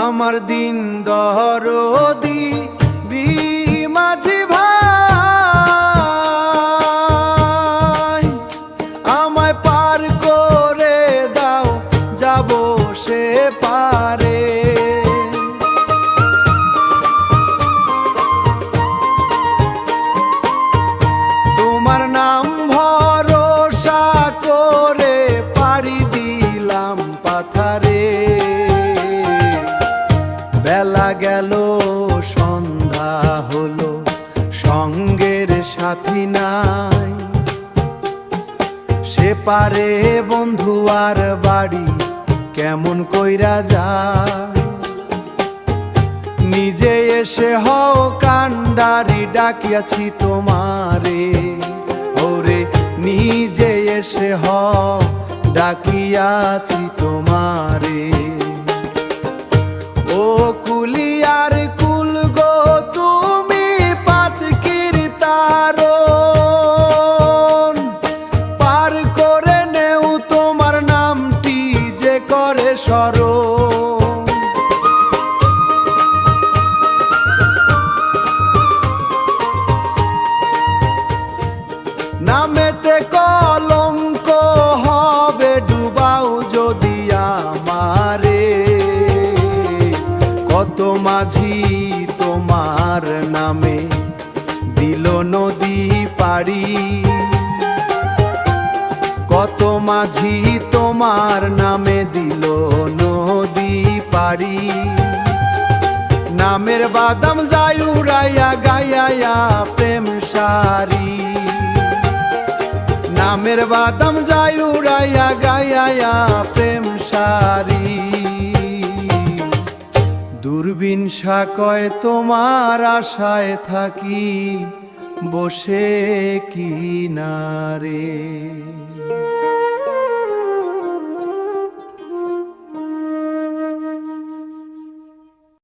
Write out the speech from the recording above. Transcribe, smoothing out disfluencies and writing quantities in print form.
আমার দিন দরদি মাঝি ভাই, আমায় পার করে দাও, যাব সে পারে। তোমার নাম ভরসা করে পাড়ি দিলাম পাথারে। বেলা গেল সন্ধ্যা হলো, সঙ্গের সাথী নাই। সে পারে বন্ধু আর বাড়ি কেমন কইরা যায়। নিজে এসে হও কান্ডারি, ডাকিয়াছি তোমারে। ওরে নিজে এসে হও, ডাকিয়াছি তোমারে। ও কুলিয়ার কুল গো তুমি পাতকির তারণ, পার করে নেও তোমার নামটি যে করে স্মরণ। নামেতে কলঙ্ক হবে, ডুবাও যদি আমারে। কত মাঝি তোমার নামে দিল নদী পাড়ি, কত মাঝি তোমার নামে দিল নদী পাড়ি। নামের বাদাম যায় উড়াইয়া গাইয়া প্রেম সারি, নামের বাদাম যায় উড়াইয়া গাইয়া প্রেম সারি। দূরবীন সাকয় তোমার আশায় থাকি বসে কিনারে।